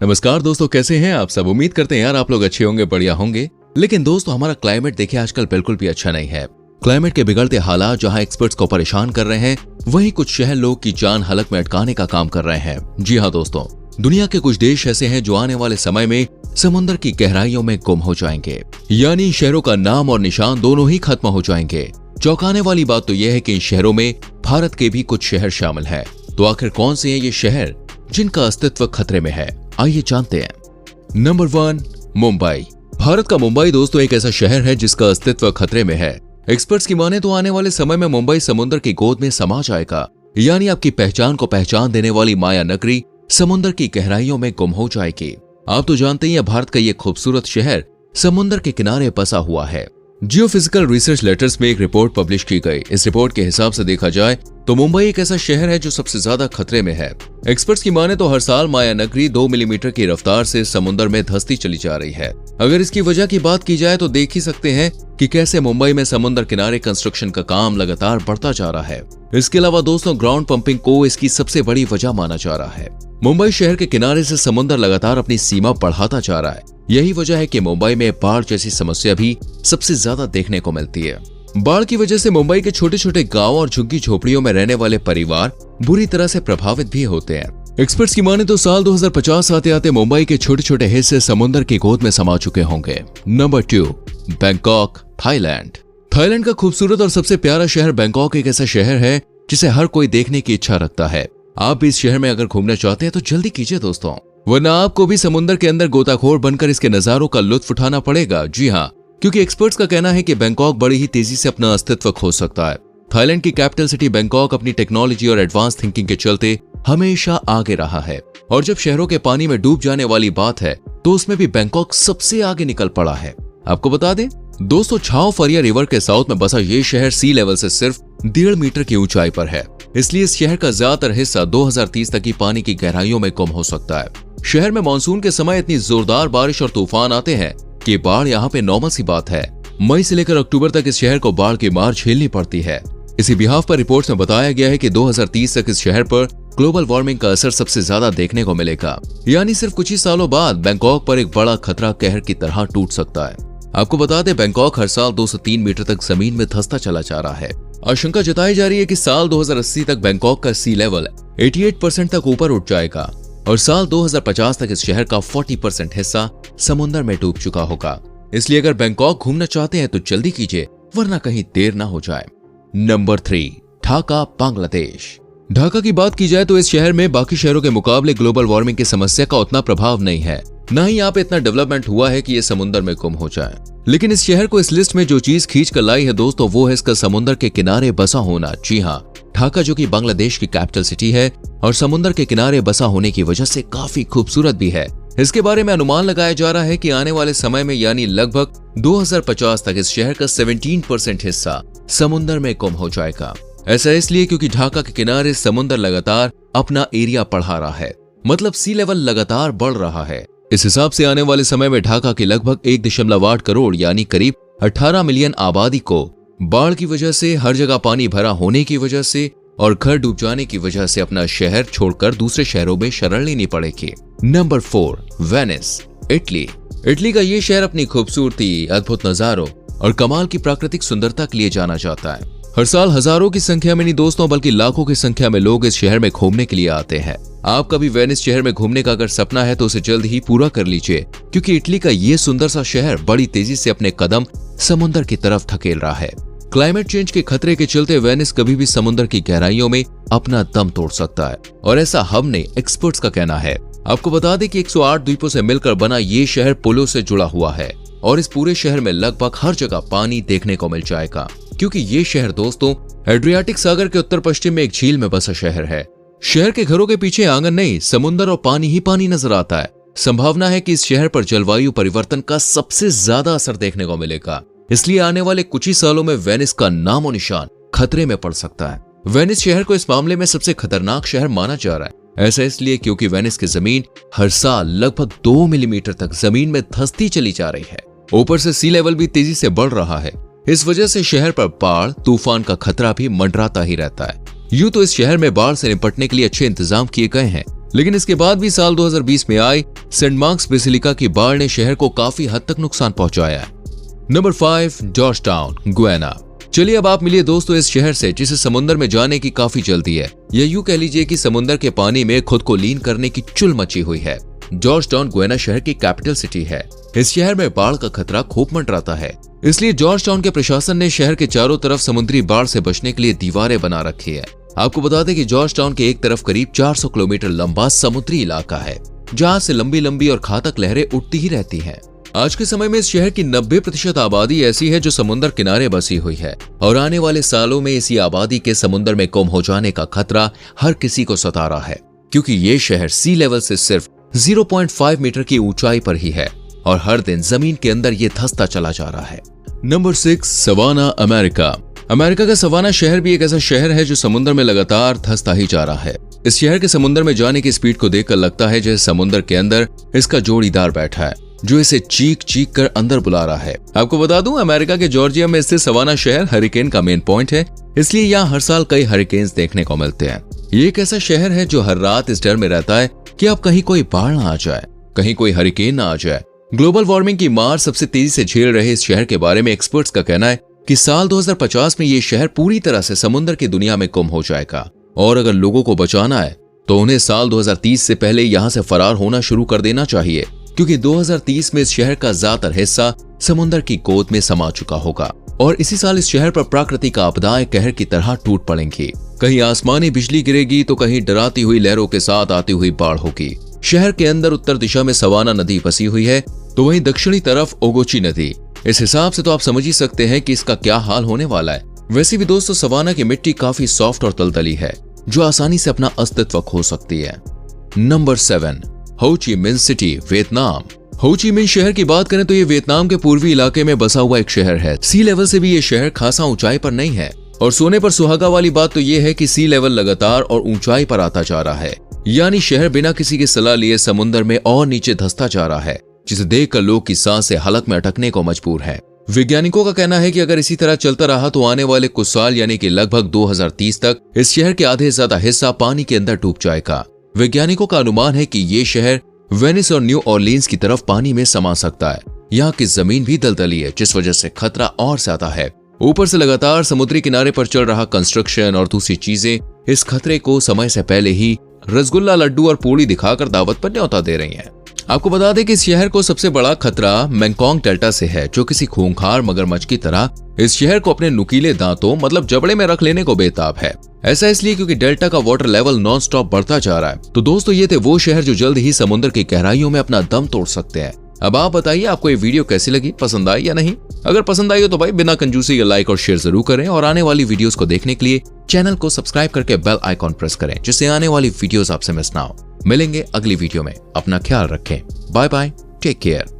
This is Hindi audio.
नमस्कार दोस्तों, कैसे हैं आप सब। उम्मीद करते हैं यार आप लोग अच्छे होंगे, बढ़िया होंगे। लेकिन दोस्तों हमारा क्लाइमेट देखिए आजकल बिल्कुल भी अच्छा नहीं है। क्लाइमेट के बिगड़ते हालात जहां एक्सपर्ट्स को परेशान कर रहे हैं, वहीं कुछ शहर लोग की जान हलक में अटकाने का काम कर रहे हैं। जी हाँ दोस्तों, दुनिया के कुछ देश ऐसे हैं जो आने वाले समय में समुद्र की गहराइयों में गुम हो जाएंगे, यानी शहरों का नाम और निशान दोनों ही खत्म हो जाएंगे। चौंकाने वाली बात तो यह है कि इन शहरों में भारत के भी कुछ शहर शामिल हैं। तो आखिर कौन से हैं ये शहर जिनका अस्तित्व खतरे में है, आइए जानते हैं। नंबर 1, मुंबई। भारत का मुंबई दोस्तों एक ऐसा शहर है जिसका अस्तित्व खतरे में है। एक्सपर्ट्स की माने तो आने वाले समय में मुंबई समुद्र की गोद में समा जाएगा, यानी आपकी पहचान को पहचान देने वाली माया नगरी समुद्र की गहराइयों में गुम हो जाएगी। आप तो जानते ही हैं भारत का ये खूबसूरत शहर समुद्र के किनारे बसा हुआ है। जियोफिजिकल रिसर्च लेटर्स में एक रिपोर्ट पब्लिश की गई। इस रिपोर्ट के हिसाब से देखा जाए तो मुंबई एक ऐसा शहर है जो सबसे ज्यादा खतरे में है। एक्सपर्ट्स की माने तो हर साल माया नगरी 2 मिलीमीटर की रफ्तार से समुद्र में धंसती चली जा रही है। अगर इसकी वजह की बात की जाए तो देख ही सकते हैं कि कैसे मुंबई में समुद्र किनारे कंस्ट्रक्शन का काम लगातार बढ़ता जा रहा है। इसके अलावा दोस्तों ग्राउंड पंपिंग को इसकी सबसे बड़ी वजह माना जा रहा है। मुंबई शहर के किनारे से समुद्र लगातार अपनी सीमा बढ़ाता जा रहा है। यही वजह है कि मुंबई में बाढ़ जैसी समस्या भी सबसे ज्यादा देखने को मिलती है। बाढ़ की वजह से मुंबई के छोटे छोटे गांव और झुग्गी झोपड़ियों में रहने वाले परिवार बुरी तरह से प्रभावित भी होते हैं। एक्सपर्ट्स की माने तो साल 2050 आते आते मुंबई के छोटे छोटे हिस्से समुद्र की गोद में समा चुके होंगे। Number 2, Bangkok, Thailand. थाईलैंड का खूबसूरत और सबसे प्यारा शहर बैंकॉक एक ऐसा शहर है जिसे हर कोई देखने की इच्छा रखता है। आप भी इस शहर में अगर घूमना चाहते हैं तो जल्दी कीजिए दोस्तों, वरना आपको भी समुद्र के अंदर गोताखोर बनकर इसके नजारों का लुत्फ उठाना पड़ेगा। जी हाँ, क्योंकि एक्सपर्ट्स का कहना है कि बैंकॉक बड़ी ही तेजी से अपना अस्तित्व खो सकता है। थाईलैंड की कैपिटल सिटी बैंकॉक अपनी टेक्नोलॉजी और एडवांस थिंकिंग के चलते हमेशा आगे रहा है, और जब शहरों के पानी में डूब जाने वाली बात है तो उसमें भी बैंकॉक सबसे आगे निकल पड़ा है। आपको बता दें दोस्तों, छाओ फरिया रिवर के साउथ में बसा ये शहर सी लेवल से सिर्फ 1.5 मीटर की ऊंचाई पर है। इसलिए इस शहर का ज्यादातर हिस्सा 2030 तक की पानी की गहराइयों में गुम हो सकता है। शहर में मानसून के समय इतनी जोरदार बारिश और तूफान आते हैं कि बाढ़ यहाँ पे नॉर्मल सी बात है। मई से लेकर अक्टूबर तक इस शहर को बाढ़ की मार झेलनी पड़ती है। इसी बिहाफ पर रिपोर्ट्स में बताया गया है कि 2030 तक इस शहर पर ग्लोबल वार्मिंग का असर सबसे ज्यादा देखने को मिलेगा, यानी सिर्फ कुछ ही सालों बाद बैंकॉक पर एक बड़ा खतरा कहर की तरह टूट सकता है। आपको बता दें बैंकॉक हर साल 2 से 3 मीटर तक जमीन में धंसता चला जा रहा है। आशंका जताई जा रही है कि साल 2080 तक बैंकॉक का सी लेवल 88% तक ऊपर उठ जाएगा और साल 2050 तक इस शहर का 40% हिस्सा समुद्र में डूब चुका होगा। इसलिए अगर बैंकॉक घूमना चाहते हैं तो जल्दी कीजिए, वरना कहीं देर ना हो जाए। नंबर 3, ढाका, बांग्लादेश। ढाका की बात की जाए तो इस शहर में बाकी शहरों के मुकाबले ग्लोबल वार्मिंग की समस्या का उतना प्रभाव नहीं है, न ही यहाँ पे इतना डेवलपमेंट हुआ है कि ये समुद्र में गुम हो जाए। लेकिन इस शहर को इस लिस्ट में जो चीज खींच कर लाई है दोस्तों, वो है इसका समुद्र के किनारे बसा होना। जी हाँ, ढाका जो कि बांग्लादेश की कैपिटल सिटी है और समुद्र के किनारे बसा होने की वजह से काफी खूबसूरत भी है। इसके बारे में अनुमान लगाया जा रहा है कि आने वाले समय में यानी लगभग 2050 तक इस शहर का 17% हिस्सा समुद्र में गुम हो जाएगा। ऐसा इसलिए क्योंकि ढाका के किनारे समुद्र लगातार अपना एरिया बढ़ा रहा है, मतलब सी लेवल लगातार बढ़ रहा है। इस हिसाब से आने वाले समय में ढाका की लगभग 1.8 करोड़ यानी करीब 18 मिलियन आबादी को बाढ़ की वजह से, हर जगह पानी भरा होने की वजह से और घर डूब जाने की वजह से अपना शहर छोड़कर दूसरे शहरों में शरण लेनी पड़ेगी। Number 4, Venice, Italy. इटली का ये शहर अपनी खूबसूरती, अद्भुत नजारों और कमाल की प्राकृतिक सुंदरता के लिए जाना जाता है। हर साल हजारों की संख्या में नहीं दोस्तों बल्कि लाखों की संख्या में लोग इस शहर में घूमने के लिए आते हैं। आपका भी वेनिस शहर में घूमने का अगर सपना है तो उसे जल्द ही पूरा कर लीजिए, क्योंकि इटली का ये सुंदर सा शहर बड़ी तेजी से अपने कदम समुद्र की तरफ धकेल रहा है। क्लाइमेट चेंज के खतरे के चलते वेनिस कभी भी समुद्र की गहराइयों में अपना दम तोड़ सकता है, और ऐसा हमने एक्सपर्ट्स का कहना है। आपको बता दें कि 108 द्वीपों से मिलकर बना ये शहर पुलों से जुड़ा हुआ है और इस पूरे शहर में लगभग हर जगह पानी देखने को मिल जाएगा, क्योंकि ये शहर दोस्तों एड्रियाटिक सागर के उत्तर पश्चिम में एक झील में बसा शहर है। शहर के घरों के पीछे आंगन नहीं, समुद्र और पानी ही पानी नजर आता है। संभावना है कि इस शहर पर जलवायु परिवर्तन का सबसे ज्यादा असर देखने को मिलेगा, इसलिए आने वाले कुछ ही सालों में वेनिस का नामो निशान खतरे में पड़ सकता है। वेनिस शहर को इस मामले में सबसे खतरनाक शहर माना जा रहा है। ऐसा इसलिए क्योंकि वेनिस की जमीन हर साल लगभग 2 मिलीमीटर तक जमीन में धंसती चली जा रही है। ऊपर से सी लेवल भी तेजी से बढ़ रहा है। इस वजह से शहर पर बाढ़, तूफान का खतरा भी मंडराता ही रहता है। यूं तो इस शहर में बाढ़ से निपटने के लिए अच्छे इंतजाम किए गए हैं, लेकिन इसके बाद भी साल 2020 में आई सेंट मार्क्स बेसिलिका की बाढ़ ने शहर को काफी हद तक नुकसान पहुंचाया। Number 5, George town, Guyana. चलिए अब आप मिलिए दोस्तों इस शहर से जिसे समुद्र में जाने की काफी जल्दी है, या यूं कह लीजिए कि समुद्र के पानी में खुद को लीन करने की चुल मची हुई है। जॉर्ज टाउन गुयाना शहर की कैपिटल सिटी है। इस शहर में बाढ़ का खतरा खूब मंडराता है, इसलिए जॉर्ज टाउन के प्रशासन ने शहर के चारों तरफ समुद्री बाढ़ से बचने के लिए दीवारें बना रखी है। आपको बता दें कि जॉर्ज टाउन के एक तरफ करीब 400 किलोमीटर लंबा समुद्री इलाका है, जहां से लंबी लंबी और घातक लहरें उठती ही रहती हैं। आज के समय में इस शहर की 90% आबादी ऐसी है जो समुद्र किनारे बसी हुई है, और आने वाले सालों में इसी आबादी के समुद्र में गुम हो जाने का खतरा हर किसी को सता रहा है, क्योंकि ये शहर सी लेवल से सिर्फ 0.5 मीटर की ऊंचाई पर ही है और हर दिन जमीन के अंदर ये धंसता चला जा रहा है। Number 6, Savannah, America. अमेरिका का सवाना शहर भी एक ऐसा शहर है जो समुद्र में लगातार धंसता ही जा रहा है। इस शहर के समुद्र में जाने की स्पीड को देखकर लगता है जैसे समुद्र के अंदर इसका जोड़ीदार बैठा है जो इसे चीख चीख कर अंदर बुला रहा है। आपको बता दूं, अमेरिका के जॉर्जिया में स्थित सवाना शहर हरिकेन का मेन पॉइंट है, इसलिए यहाँ हर साल कई हरिकेन्स देखने को मिलते हैं। ये एक ऐसा शहर है जो हर रात इस डर में रहता है कि अब कहीं कोई बाढ़ ना आ जाए, कहीं कोई हरिकेन ना आ जाए। ग्लोबल वार्मिंग की मार सबसे तेजी से झेल रहे इस शहर के बारे में एक्सपर्ट्स का कहना है कि साल 2050 में ये शहर पूरी तरह से समुद्र की दुनिया में गुम हो जाएगा, और अगर लोगों को बचाना है तो उन्हें साल 2030 से पहले यहाँ से फरार होना शुरू कर देना चाहिए, क्योंकि 2030 में इस शहर का ज्यादातर हिस्सा समुद्र की गोद में समा चुका होगा और इसी साल इस शहर पर प्राकृतिक आपदाएं कहर की तरह टूट पड़ेंगी। कहीं आसमानी बिजली गिरेगी तो कहीं डराती हुई लहरों के साथ आती हुई बाढ़ होगी। शहर के अंदर उत्तर दिशा में सवाना नदी बसी हुई है तो वहीं दक्षिणी तरफ ओगोची नदी। इस हिसाब से तो आप समझ ही सकते हैं कि इसका क्या हाल होने वाला है। वैसे भी दोस्तों, सवाना की मिट्टी काफी सॉफ्ट और तलतली है जो आसानी से अपना अस्तित्व खो सकती है। नंबर 7, हो ची मिन्ह सिटी, वियतनाम। हो ची मिन्ह शहर की बात करें तो ये वियतनाम के पूर्वी इलाके में बसा हुआ एक शहर है। सी लेवल से भी ये शहर खासा ऊंचाई पर नहीं है, और सोने पर सुहागा वाली बात तो ये है कि सी लेवल लगातार और ऊंचाई पर आता जा रहा है, यानी शहर बिना किसी की सलाह लिए समुद्र में और नीचे धंसता जा रहा है, जिसे देखकर लोग की सांसें हलक में अटकने को मजबूर है। वैज्ञानिकों का कहना है कि अगर इसी तरह चलता रहा तो आने वाले कुछ साल यानी कि लगभग 2030 तक इस शहर के आधे से ज्यादा हिस्सा पानी के अंदर डूब जाएगा। वैज्ञानिकों का अनुमान है कि ये शहर वेनिस और न्यू ऑरलीन्स की तरफ पानी में समा सकता है। यहाँ की जमीन भी दलदली है, जिस वजह से खतरा और ज्यादा है। ऊपर से लगातार समुद्री किनारे पर चल रहा कंस्ट्रक्शन और दूसरी चीजें इस खतरे को समय से पहले ही रसगुल्ला, लड्डू और पूड़ी दिखाकर दावत पर न्योता दे रही हैं। आपको बता दें कि इस शहर को सबसे बड़ा खतरा मेकॉन्ग डेल्टा से है, जो किसी खूंखार मगरमच्छ की तरह इस शहर को अपने नुकीले दांतों मतलब जबड़े में रख लेने को बेताब है। ऐसा इसलिए क्योंकि डेल्टा का वाटर लेवल नॉन स्टॉप बढ़ता जा रहा है। तो दोस्तों, ये थे वो शहर जो जल्द ही समुद्र की गहराइयों में अपना दम तोड़ सकते हैं। अब आप बताइए, आपको ये वीडियो कैसी लगी, पसंद आई या नहीं? अगर पसंद आई हो तो भाई बिना कंजूसी के लाइक और शेयर जरूर करें, और आने वाली वीडियोस को देखने के लिए चैनल को सब्सक्राइब करके बेल आइकॉन प्रेस करें, जिससे आने वाली वीडियोस आपसे मिस ना हो। मिलेंगे अगली वीडियो में। अपना ख्याल रखें। Bye bye, take care.